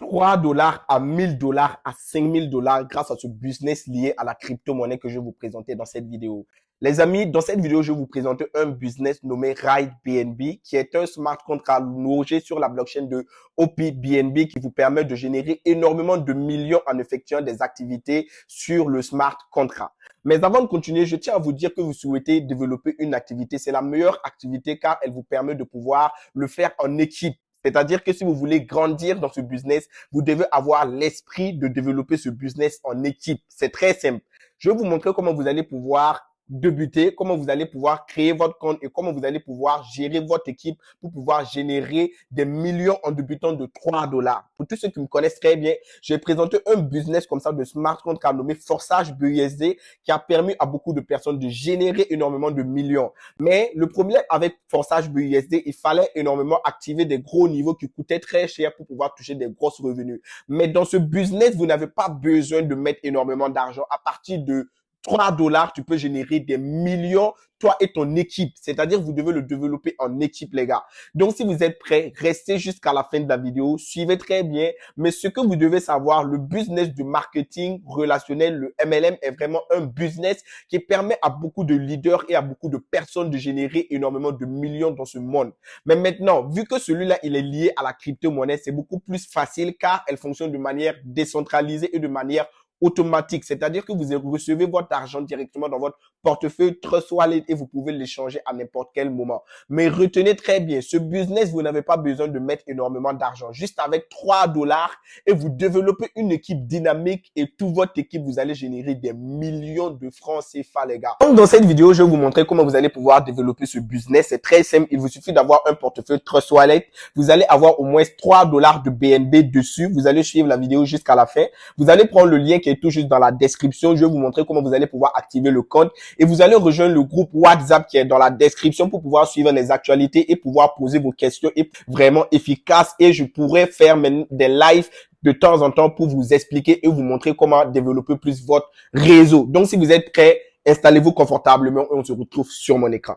$3 à $1000 à $5000 grâce à ce business lié à la crypto-monnaie que je vais vous présenter dans cette vidéo. Les amis, dans cette vidéo, je vais vous présenter un business nommé RideBNB qui est un smart contract logé sur la blockchain de OPBNB qui vous permet de générer énormément de millions en effectuant des activités sur le smart contract. Mais avant de continuer, je tiens à vous dire que vous souhaitez développer une activité. C'est la meilleure activité car elle vous permet de pouvoir le faire en équipe. C'est-à-dire que si vous voulez grandir dans ce business, vous devez avoir l'esprit de développer ce business en équipe. C'est très simple. Je vais vous montrer comment vous allez pouvoir débuter, comment vous allez pouvoir créer votre compte et comment vous allez pouvoir gérer votre équipe pour pouvoir générer des millions en débutant de $3. Pour tous ceux qui me connaissent très bien, j'ai présenté un business comme ça de smart contract nommé Forçage BUSD qui a permis à beaucoup de personnes de générer énormément de millions. Mais le problème avec Forçage BUSD, il fallait énormément activer des gros niveaux qui coûtaient très cher pour pouvoir toucher des grosses revenus. Mais dans ce business, vous n'avez pas besoin de mettre énormément d'argent. À partir de $3, tu peux générer des millions, toi et ton équipe. C'est-à-dire, vous devez le développer en équipe, les gars. Donc, si vous êtes prêts, restez jusqu'à la fin de la vidéo. Suivez très bien. Mais ce que vous devez savoir, le business du marketing relationnel, le MLM, est vraiment un business qui permet à beaucoup de leaders et à beaucoup de personnes de générer énormément de millions dans ce monde. Mais maintenant, vu que celui-là, il est lié à la crypto-monnaie, c'est beaucoup plus facile car elle fonctionne de manière décentralisée et de manière automatique, c'est-à-dire que vous recevez votre argent directement dans votre portefeuille Trust Wallet et vous pouvez l'échanger à n'importe quel moment. Mais retenez très bien, ce business, vous n'avez pas besoin de mettre énormément d'argent. Juste avec $3 et vous développez une équipe dynamique et toute votre équipe, vous allez générer des millions de francs CFA, les gars. Donc, dans cette vidéo, je vais vous montrer comment vous allez pouvoir développer ce business. C'est très simple. Il vous suffit d'avoir un portefeuille Trust Wallet. Vous allez avoir au moins $3 de BNB dessus. Vous allez suivre la vidéo jusqu'à la fin. Vous allez prendre le lien qui est tout juste dans la description. Je vais vous montrer comment vous allez pouvoir activer le compte et vous allez rejoindre le groupe WhatsApp qui est dans la description pour pouvoir suivre les actualités et pouvoir poser vos questions et vraiment efficace. Et je pourrais faire des lives de temps en temps pour vous expliquer et vous montrer comment développer plus votre réseau. Donc, si vous êtes prêts, installez-vous confortablement et on se retrouve sur mon écran.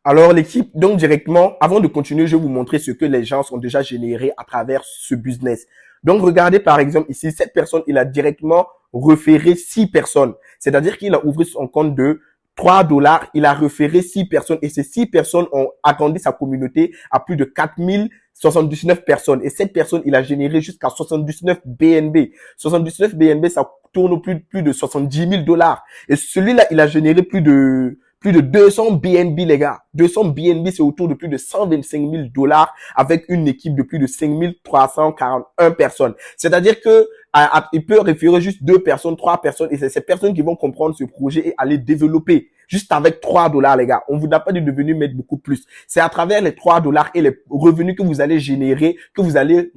Alors l'équipe, donc directement, avant de continuer, je vais vous montrer ce que les gens ont déjà généré à travers ce business. Donc regardez par exemple ici, cette personne, il a directement référé 6 personnes. C'est-à-dire qu'il a ouvert son compte de $3, il a référé 6 personnes et ces 6 personnes ont agrandi sa communauté à plus de 4079 personnes. Et cette personne, il a généré jusqu'à 79 BNB. 79 BNB, ça tourne au plus de $70 000. Et celui-là, il a généré plus de 200 BNB, les gars. 200 BNB, c'est autour de plus de $125 000 avec une équipe de plus de 5341 personnes. C'est-à-dire que il peut référer juste 2 personnes, 3 personnes et c'est ces personnes qui vont comprendre ce projet et aller développer juste avec $3, les gars. On vous n'a pas dit de venir mettre beaucoup plus. C'est à travers les $3 et les revenus que vous allez générer que vous allez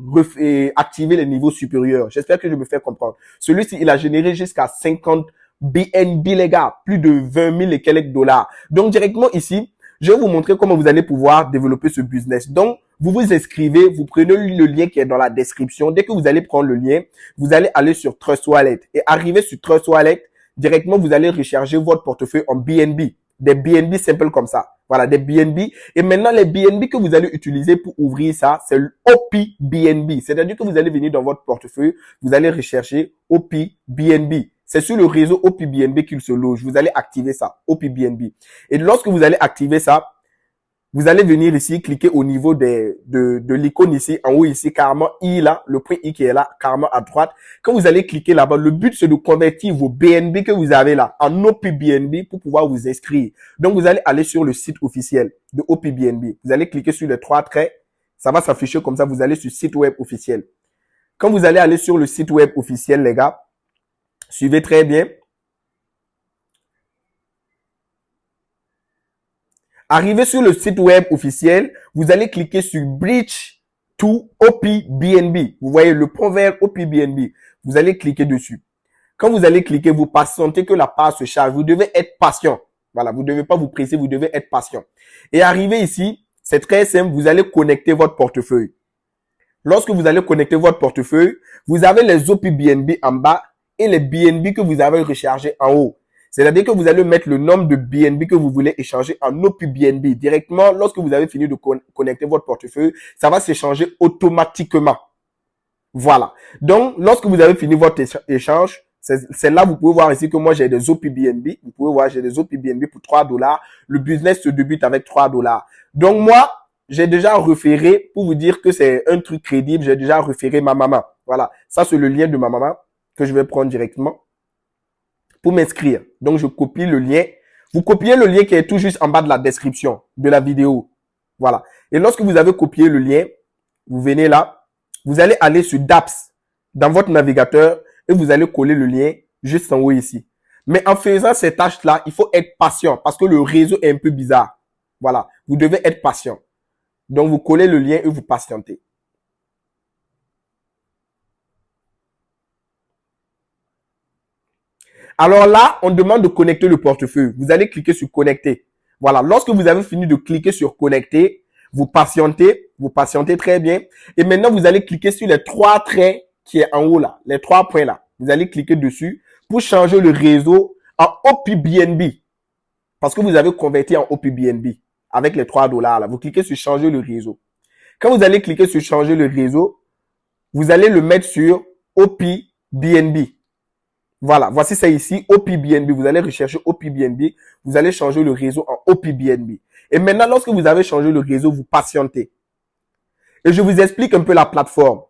activer les niveaux supérieurs. J'espère que je me fais comprendre. Celui-ci, il a généré jusqu'à 50 BNB, les gars, plus de 20 000 et quelques dollars. Donc, directement ici, je vais vous montrer comment vous allez pouvoir développer ce business. Donc, vous vous inscrivez, vous prenez le lien qui est dans la description. Dès que vous allez prendre le lien, vous allez aller sur Trust Wallet. Et arrivé sur Trust Wallet, directement, vous allez recharger votre portefeuille en BNB. Des BNB simples comme ça. Voilà, des BNB. Et maintenant, les BNB que vous allez utiliser pour ouvrir ça, c'est l'OPBNB. C'est-à-dire que vous allez venir dans votre portefeuille, vous allez rechercher OPBNB. C'est sur le réseau OPBNB qu'il se loge. Vous allez activer ça, OPBNB. Et lorsque vous allez activer ça, vous allez venir ici, cliquer au niveau de l'icône ici, en haut ici, carrément I là, le point I qui est là, carrément à droite. Quand vous allez cliquer là-bas, le but c'est de convertir vos BNB que vous avez là en OPBNB pour pouvoir vous inscrire. Donc vous allez aller sur le site officiel de OPBNB. Vous allez cliquer sur les 3 traits, ça va s'afficher comme ça, vous allez sur le site web officiel. Quand vous allez aller sur le site web officiel, les gars, suivez très bien. Arrivé sur le site web officiel, vous allez cliquer sur Bridge to OPBNB. Vous voyez le point vert OPBNB. Vous allez cliquer dessus. Quand vous allez cliquer, vous patientez que la page se charge. Vous devez être patient. Voilà, vous ne devez pas vous presser, vous devez être patient. Et arrivé ici, c'est très simple, vous allez connecter votre portefeuille. Lorsque vous allez connecter votre portefeuille, vous avez les OPBNB en bas et les BNB que vous avez rechargés en haut. C'est-à-dire que vous allez mettre le nombre de BNB que vous voulez échanger en OPBNB. Directement, lorsque vous avez fini de connecter votre portefeuille, ça va s'échanger automatiquement. Voilà. Donc, lorsque vous avez fini votre échange, c'est là, vous pouvez voir ici que moi, j'ai des OPBNB. Vous pouvez voir, j'ai des OPBNB pour 3 dollars. Le business se débute avec 3 dollars. Donc, moi, j'ai déjà référé, pour vous dire que c'est un truc crédible, j'ai déjà référé ma maman. Voilà. Ça, c'est le lien de ma maman que je vais prendre directement pour m'inscrire. Donc, je copie le lien. Vous copiez le lien qui est tout juste en bas de la description de la vidéo. Voilà. Et lorsque vous avez copié le lien, vous venez là, vous allez aller sur Dapps dans votre navigateur et vous allez coller le lien juste en haut ici. Mais en faisant ces tâches-là, il faut être patient parce que le réseau est un peu bizarre. Voilà. Vous devez être patient. Donc, vous collez le lien et vous patientez. Alors là, on demande de connecter le portefeuille. Vous allez cliquer sur connecter. Voilà. Lorsque vous avez fini de cliquer sur connecter, vous patientez très bien. Et maintenant, vous allez cliquer sur les 3 traits qui est en haut là, les 3 points là. Vous allez cliquer dessus pour changer le réseau en OPBNB. Parce que vous avez converti en OPBNB avec les 3 dollars là. Vous cliquez sur changer le réseau. Quand vous allez cliquer sur changer le réseau, vous allez le mettre sur OPBNB. Voilà, voici ça ici, OPBNB. Vous allez rechercher OPBNB. Vous allez changer le réseau en OPBNB. Et maintenant, lorsque vous avez changé le réseau, vous patientez. Et je vous explique un peu la plateforme.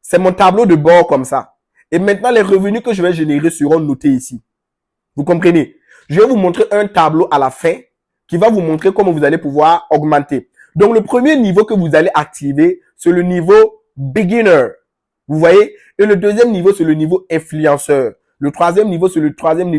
C'est mon tableau de bord comme ça. Et maintenant, les revenus que je vais générer seront notés ici. Vous comprenez? Je vais vous montrer un tableau à la fin qui va vous montrer comment vous allez pouvoir augmenter. Donc, le premier niveau que vous allez activer, c'est le niveau beginner. Vous voyez? Et le deuxième niveau, c'est le niveau influenceur. Le troisième niveau,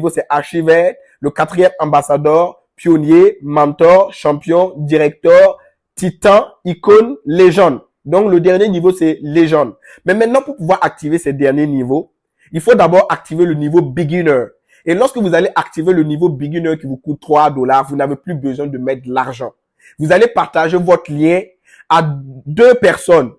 c'est archivette. Le quatrième, ambassadeur, pionnier, mentor, champion, directeur, titan, icône, légende. Donc, le dernier niveau, c'est légende. Mais maintenant, pour pouvoir activer ces derniers niveaux, il faut d'abord activer le niveau beginner. Et lorsque vous allez activer le niveau beginner qui vous coûte 3 dollars, vous n'avez plus besoin de mettre de l'argent. Vous allez partager votre lien à 2 personnes.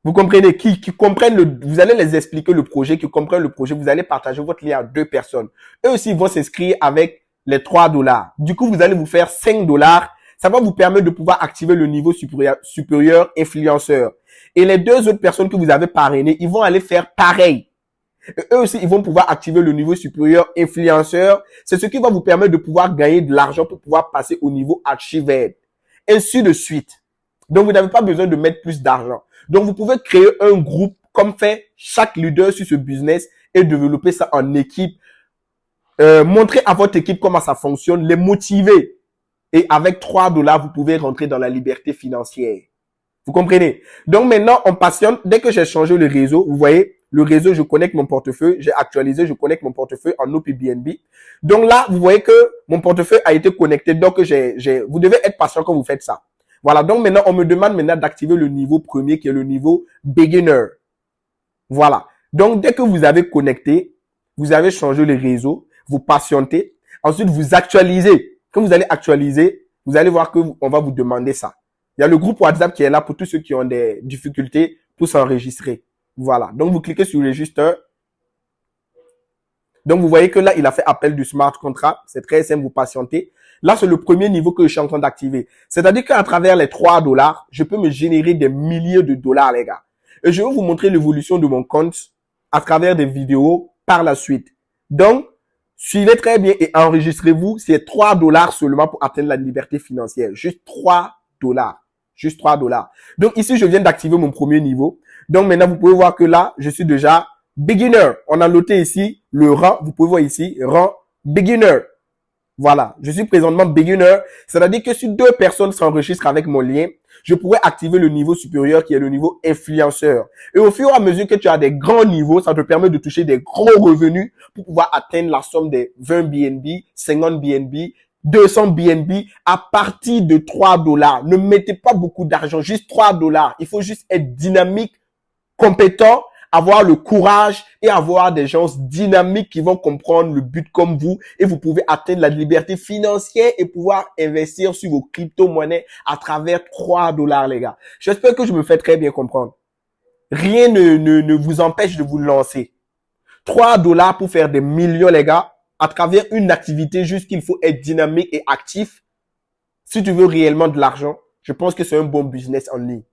Vous comprenez, qui comprennent vous allez les expliquer le projet, qui comprennent le projet, vous allez partager votre lien à 2 personnes. Eux aussi vont s'inscrire avec les 3 dollars. Du coup, vous allez vous faire 5 dollars. Ça va vous permettre de pouvoir activer le niveau supérieur influenceur. Et les 2 autres personnes que vous avez parrainées, ils vont aller faire pareil. Et eux aussi, ils vont pouvoir activer le niveau supérieur influenceur. C'est ce qui va vous permettre de pouvoir gagner de l'argent pour pouvoir passer au niveau archivette. Ainsi de suite. Donc, vous n'avez pas besoin de mettre plus d'argent. Donc, vous pouvez créer un groupe comme fait chaque leader sur ce business et développer ça en équipe. Montrer à votre équipe comment ça fonctionne, les motiver. Et avec 3 dollars, vous pouvez rentrer dans la liberté financière. Vous comprenez? Donc, maintenant, on patiente. Dès que j'ai changé le réseau, vous voyez, le réseau, je connecte mon portefeuille. J'ai actualisé, je connecte mon portefeuille en OPBNB. Donc là, vous voyez que mon portefeuille a été connecté. Donc, vous devez être patient quand vous faites ça. Voilà, donc maintenant, on me demande maintenant d'activer le niveau premier qui est le niveau beginner. Voilà. Donc, dès que vous avez connecté, vous avez changé le réseau, vous patientez. Ensuite, vous actualisez. Quand vous allez actualiser, vous allez voir qu'on va vous demander ça. Il y a le groupe WhatsApp qui est là pour tous ceux qui ont des difficultés pour s'enregistrer. Voilà. Donc, vous cliquez sur Register. Donc, vous voyez que là, il a fait appel du smart contract. C'est très simple, vous patientez. Là, c'est le premier niveau que je suis en train d'activer. C'est-à-dire qu'à travers les 3 dollars, je peux me générer des milliers de dollars, les gars. Et je vais vous montrer l'évolution de mon compte à travers des vidéos par la suite. Donc, suivez très bien et enregistrez-vous. C'est 3 dollars seulement pour atteindre la liberté financière. Juste 3 dollars. Juste 3 dollars. Donc, ici, je viens d'activer mon premier niveau. Donc, maintenant, vous pouvez voir que là, je suis déjà beginner. On a noté ici le rang. Vous pouvez voir ici, rang beginner. Voilà, je suis présentement beginner. C'est-à-dire que si 2 personnes s'enregistrent avec mon lien, je pourrais activer le niveau supérieur qui est le niveau influenceur. Et au fur et à mesure que tu as des grands niveaux, ça te permet de toucher des gros revenus pour pouvoir atteindre la somme des 20 BNB, 50 BNB, 200 BNB à partir de 3 dollars. Ne mettez pas beaucoup d'argent, juste 3 dollars. Il faut juste être dynamique, compétent, avoir le courage et avoir des gens dynamiques qui vont comprendre le but comme vous et vous pouvez atteindre la liberté financière et pouvoir investir sur vos crypto-monnaies à travers 3 dollars, les gars. J'espère que je me fais très bien comprendre. Rien ne vous empêche de vous lancer. 3 dollars pour faire des millions, les gars, à travers une activité juste qu'il faut être dynamique et actif. Si tu veux réellement de l'argent, je pense que c'est un bon business en ligne.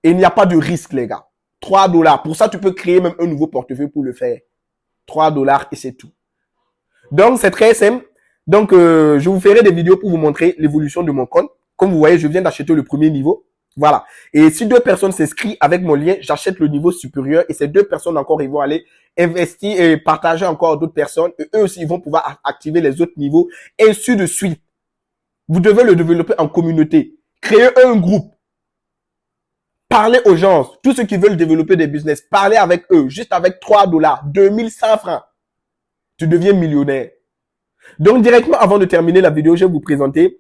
Et il n'y a pas de risque, les gars. $3. Pour ça, tu peux créer même un nouveau portefeuille pour le faire. $3 et c'est tout. Donc, c'est très simple. Donc, je vous ferai des vidéos pour vous montrer l'évolution de mon compte. Comme vous voyez, je viens d'acheter le premier niveau. Voilà. Et si 2 personnes s'inscrivent avec mon lien, j'achète le niveau supérieur et ces 2 personnes encore, ils vont aller investir et partager encore d'autres personnes. Et eux aussi, ils vont pouvoir activer les autres niveaux et ainsi de suite. Vous devez le développer en communauté. Créer un groupe. Parlez aux gens, tous ceux qui veulent développer des business, parlez avec eux, juste avec $3, 2100 francs. Tu deviens millionnaire. Donc, directement, avant de terminer la vidéo, je vais vous présenter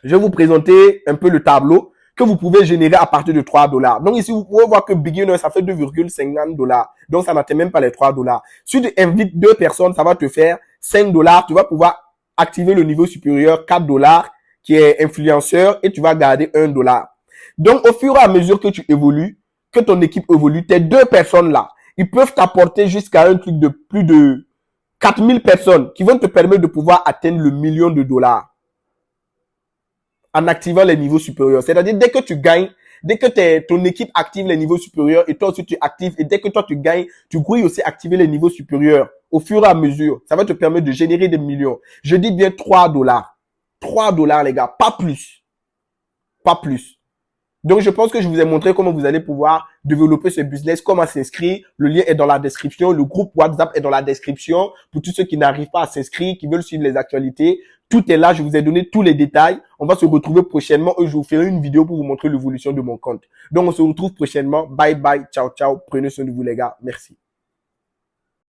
je vais vous présenter un peu le tableau que vous pouvez générer à partir de $3. Donc, ici, vous pouvez voir que beginner, ça fait $2,50. Donc, ça n'atteint même pas les $3. Si tu invites 2 personnes, ça va te faire $5. Tu vas pouvoir activer le niveau supérieur, $4, qui est influenceur, et tu vas garder $1. Donc, au fur et à mesure que tu évolues, que ton équipe évolue, tes 2 personnes-là, ils peuvent t'apporter jusqu'à un truc de plus de 4000 personnes qui vont te permettre de pouvoir atteindre le million de dollars en activant les niveaux supérieurs. C'est-à-dire, dès que tu gagnes, dès que ton équipe active les niveaux supérieurs et toi aussi tu actives, et dès que toi tu gagnes, tu pourrais aussi activer les niveaux supérieurs au fur et à mesure. Ça va te permettre de générer des millions. Je dis bien $3. $3, les gars, pas plus. Pas plus. Donc, je pense que je vous ai montré comment vous allez pouvoir développer ce business, comment s'inscrire. Le lien est dans la description. Le groupe WhatsApp est dans la description. Pour tous ceux qui n'arrivent pas à s'inscrire, qui veulent suivre les actualités, tout est là. Je vous ai donné tous les détails. On va se retrouver prochainement et je vous ferai une vidéo pour vous montrer l'évolution de mon compte. Donc, on se retrouve prochainement. Bye bye. Ciao, ciao. Prenez soin de vous, les gars. Merci.